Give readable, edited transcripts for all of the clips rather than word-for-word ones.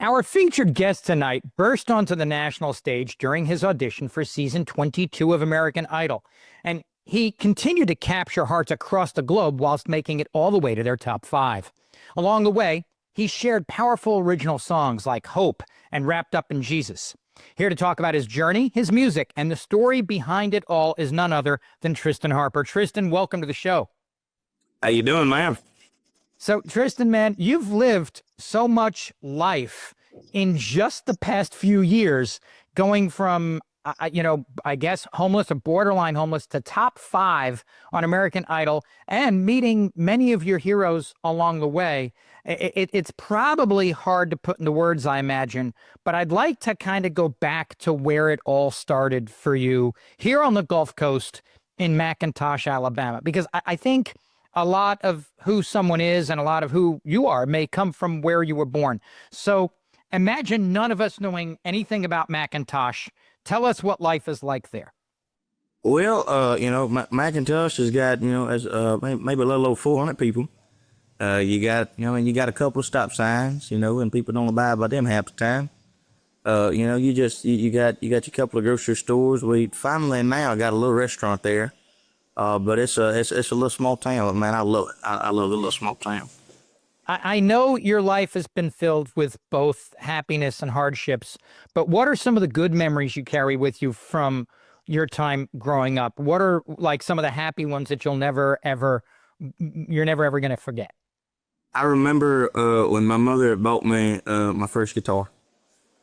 Our featured guest tonight burst onto the national stage during his audition for season 22 of American Idol, and he continued to capture hearts across the globe whilst making it all the way to their top 5. Along the way, he shared powerful original songs like Hope and Wrapped Up in Jesus. Here to talk about his journey, his music, and the story behind it all is none other than Triston Harper. Tristan, welcome to the show. How you doing, man? So, Tristan, man, you've lived so much life in just the past few years, going from, I guess homeless or borderline homeless to top 5 on American Idol and meeting many of your heroes along the way. It's probably hard to put into words, I imagine, but I'd like to kind of go back to where it all started for you here on the Gulf Coast in McIntosh, Alabama, because I think a lot of who someone is and a lot of who you are may come from where you were born. So imagine none of us knowing anything about McIntosh. Tell us what life is like there. Well, McIntosh has got, as maybe a little over 400 people. You got, and you got a couple of stop signs, and people don't abide by them half the time. You got your couple of grocery stores. We finally now got a little restaurant there. But it's a little small town, man. I love it. I love the little small town. I know your life has been filled with both happiness and hardships, but what are some of the good memories you carry with you from your time growing up? What are like some of the happy ones that you're never ever going to forget? I remember when my mother bought me my first guitar,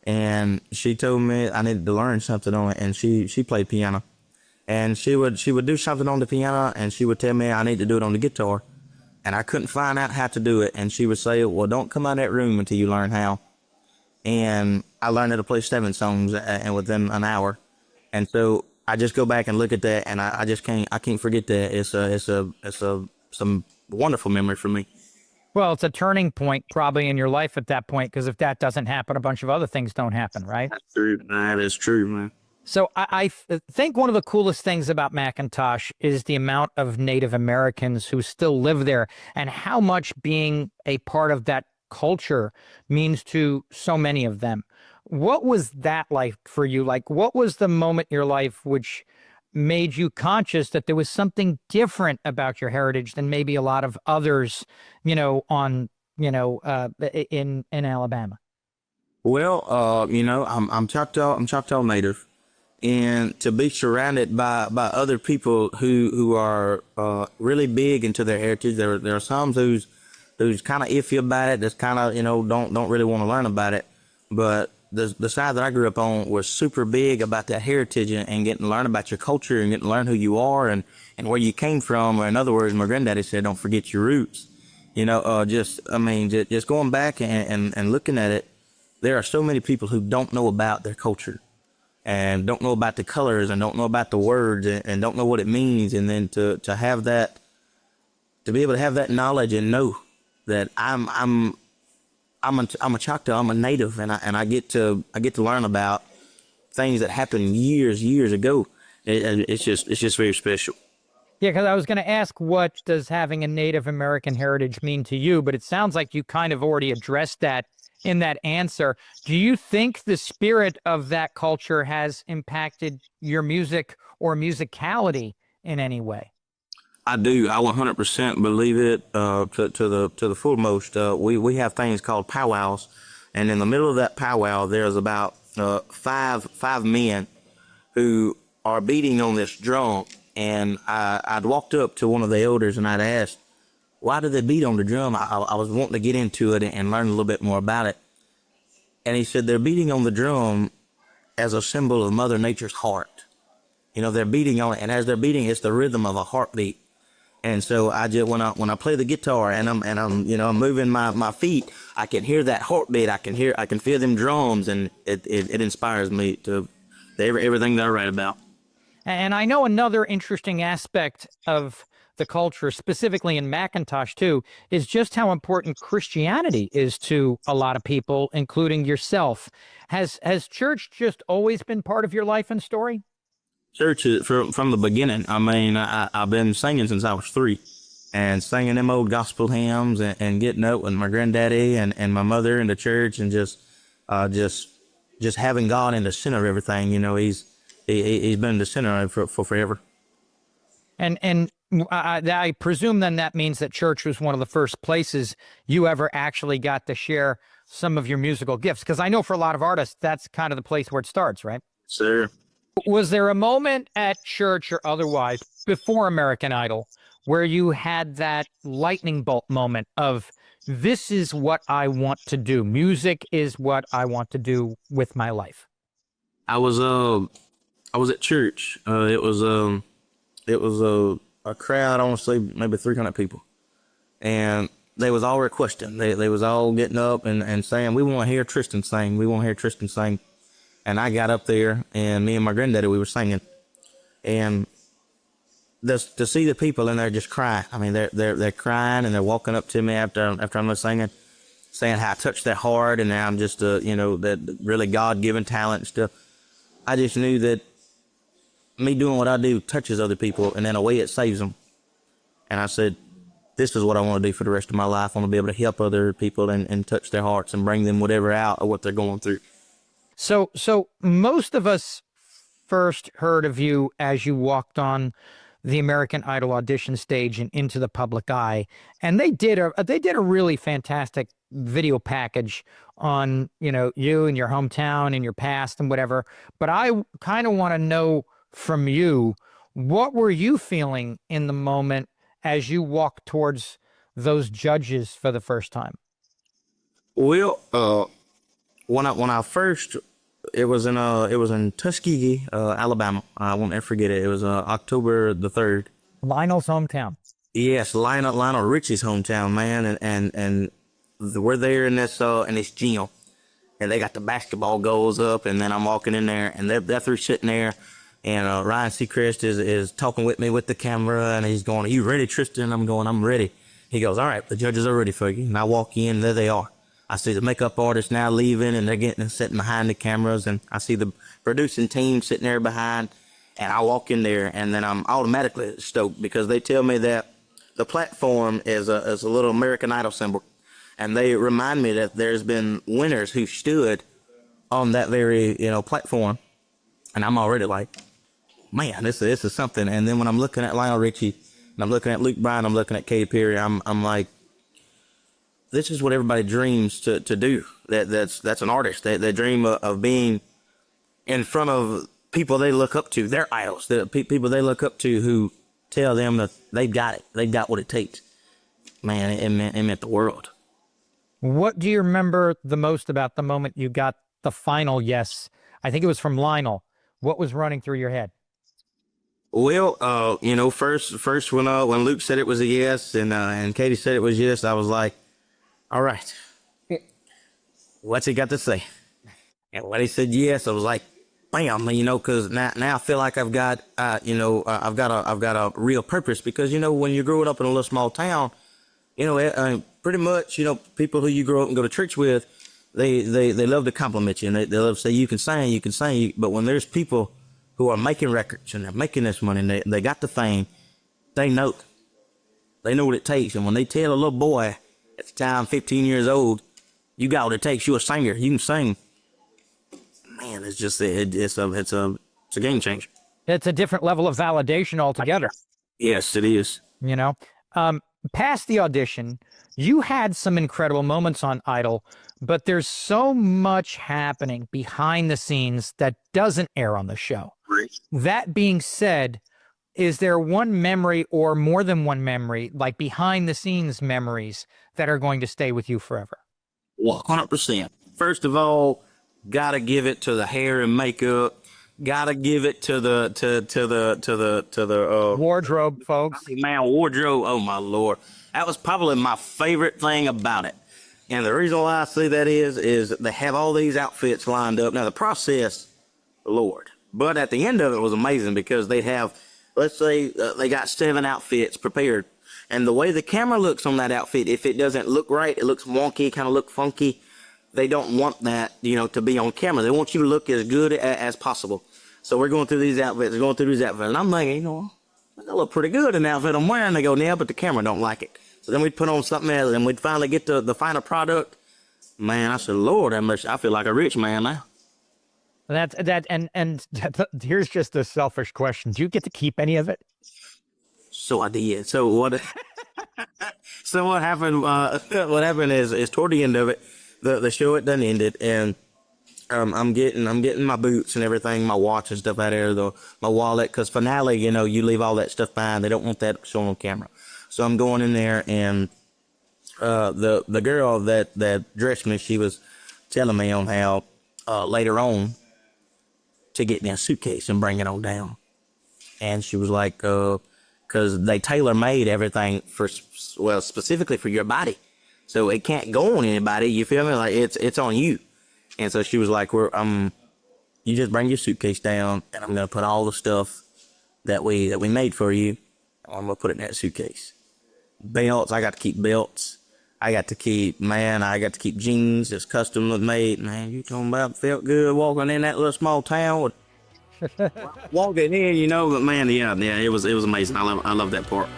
and she told me I needed to learn something on it, and she played piano. And she would do something on the piano, and she would tell me I need to do it on the guitar, and I couldn't find out how to do it. And she would say, "Well, don't come out of that room until you learn how." And I learned how to play 7 songs and within an hour. And so I just go back and look at that, and I can't forget that. It's some wonderful memory for me. Well, it's a turning point probably in your life at that point, because if that doesn't happen, a bunch of other things don't happen, right? That's true. That is true, man. So I think one of the coolest things about McIntosh is the amount of Native Americans who still live there and how much being a part of that culture means to so many of them. What was that like for you? Like, what was the moment in your life which made you conscious that there was something different about your heritage than maybe a lot of others, in Alabama? Well, I'm Choctaw Native. And to be surrounded by other people who are really big into their heritage. There are some who's kind of iffy about it. That's kind of don't really want to learn about it. But the side that I grew up on was super big about that heritage and getting to learn about your culture and getting to learn who you are and where you came from. Or in other words, my granddaddy said, "Don't forget your roots." Just going back and looking at it, there are so many people who don't know about their culture, and don't know about the colors, and don't know about the words, and don't know what it means. And then to have that, to be able to have that knowledge and know that I'm a Choctaw, I'm a Native, and I get to learn about things that happened years ago. It's just very special. Yeah, because I was going to ask, what does having a Native American heritage mean to you? But it sounds like you kind of already addressed that in that answer. Do you think the spirit of that culture has impacted your music or musicality in any way? I do. I 100% believe it to the fullmost. We have things called powwows, and in the middle of that powwow, there's about five men who are beating on this drum. And I'd walked up to one of the elders and I'd asked, "Why do they beat on the drum?" I was wanting to get into it and learn a little bit more about it. And he said they're beating on the drum as a symbol of Mother Nature's heart. They're beating on it, and as they're beating, it's the rhythm of a heartbeat. And so I just when I play the guitar and I'm moving my feet, I can hear that heartbeat. I can feel them drums, and it inspires me to everything that I write about. And I know another interesting aspect of the culture, specifically in McIntosh too, is just how important Christianity is to a lot of people, including yourself. Has church just always been part of your life and story? Church is from the beginning. I've been singing since I was 3, and singing them old gospel hymns and getting up with my granddaddy and my mother in the church, and just Just having God in the center of everything. You know, he's been in the center for forever. And I presume then that means that church was one of the first places you ever actually got to share some of your musical gifts. Because I know for a lot of artists, that's kind of the place where it starts, right? Sir. Was there a moment at church or otherwise before American Idol where you had that lightning bolt moment of, this is what I want to do. Music is what I want to do with my life? I was at church. It was a crowd, I want to say maybe 300 people, and they was all requesting. They was all getting up and saying, we want to hear Tristan sing. We want to hear Tristan sing. And I got up there, and me and my granddaddy, we were singing, and to see the people in there just crying. I mean, they're crying, and they're walking up to me after I'm singing, saying how I touched their heart, and now I'm just that really God-given talent and stuff. I just knew that me doing what I do touches other people, and in a way it saves them. And I said, this is what I want to do for the rest of my life. I want to be able to help other people and touch their hearts and bring them whatever out of what they're going through. So most of us first heard of you as you walked on the American Idol audition stage and into the public eye, and they did a really fantastic video package on you and your hometown and your past and whatever. But I kind of want to know from you, what were you feeling in the moment as you walked towards those judges for the first time? Well, when I first, it was in Tuskegee, Alabama. I won't ever forget it. It was October the 3rd. Lionel's hometown. Yes, Lionel Richie's hometown, man, and we're there in this gym, and they got the basketball goals up, and then I'm walking in there, and they're through sitting there, and Ryan Seacrest is talking with me with the camera, and he's going, "Are you ready, Tristan?" I'm going, "I'm ready." He goes, "All right, the judges are ready for you." And I walk in, there they are. I see the makeup artists now leaving, and they're sitting behind the cameras, and I see the producing team sitting there behind, and I walk in there, and then I'm automatically stoked because they tell me that the platform is a little American Idol symbol, and they remind me that there's been winners who stood on that very platform, and I'm already like, man, this is something. And then when I'm looking at Lionel Richie, and I'm looking at Luke Bryan, I'm looking at Katy Perry, I'm like, this is what everybody dreams to do. That's an artist. They dream of being in front of people they look up to, their idols, the people they look up to who tell them that they've got it. They've got what it takes. Man, it meant the world. What do you remember the most about the moment you got the final yes? I think it was from Lionel. What was running through your head? Well, first when Luke said it was a yes and Katie said it was yes, I was like, all right, what's he got to say? And when he said yes, I was like, bam, because now I feel like I've got I've got a real purpose, because when you're growing up in a little small town, pretty much people who you grow up and go to church with, they love to compliment you, and they love to say you can sing, but when there's people who are making records and they're making this money and they got the fame, they know what it takes. And when they tell a little boy at the time, 15 years old, you got what it takes, you're a singer, you can sing, man, it's just it's a game changer. It's a different level of validation altogether. Yes, it is. Past the audition, you had some incredible moments on Idol, but there's so much happening behind the scenes that doesn't air on the show. Right. That being said, is there one memory or more than one memory, like behind the scenes memories, that are going to stay with you forever? 100%. First of all, gotta give it to the hair and makeup. Gotta give it to the wardrobe folks. Man, wardrobe. Oh my Lord, that was probably my favorite thing about it. And the reason why I say that is they have all these outfits lined up. Now the process, Lord, but at the end of it was amazing, because they have, let's say they got 7 outfits prepared, and the way the camera looks on that outfit, if it doesn't look right, it looks wonky, kind of look funky. They don't want that, to be on camera. They want you to look as good as possible. So we're going through these outfits, and I'm thinking, I look pretty good in the outfit I'm wearing. They go, yeah, but the camera don't like it. So then we'd put on something else, and we'd finally get to the final product, Man, I said, Lord, how much I feel like a rich man now. Here's just a selfish question. Do you get to keep any of it? So I did. So what? So what happened? What happened is toward the end of it, the show had done ended, and I'm getting my boots and everything, my watch and stuff out of there, my wallet, because finale, you know, you leave all that stuff behind. They don't want that shown on camera. So I'm going in there, and the girl that dressed me, she was telling me on how later on to get me a suitcase and bring it on down. And she was like, because they tailor made everything specifically for your body, so it can't go on anybody. You feel me? Like it's on you. And so she was like, you just bring your suitcase down, and I'm gonna put all the stuff that we made for you. I'm gonna put it in that suitcase. Belts, I got to keep belts. I got to keep jeans that's custom made. Man, you talking about felt good walking in that little small town with walking in, you know. But man, yeah, it was amazing. I love that part.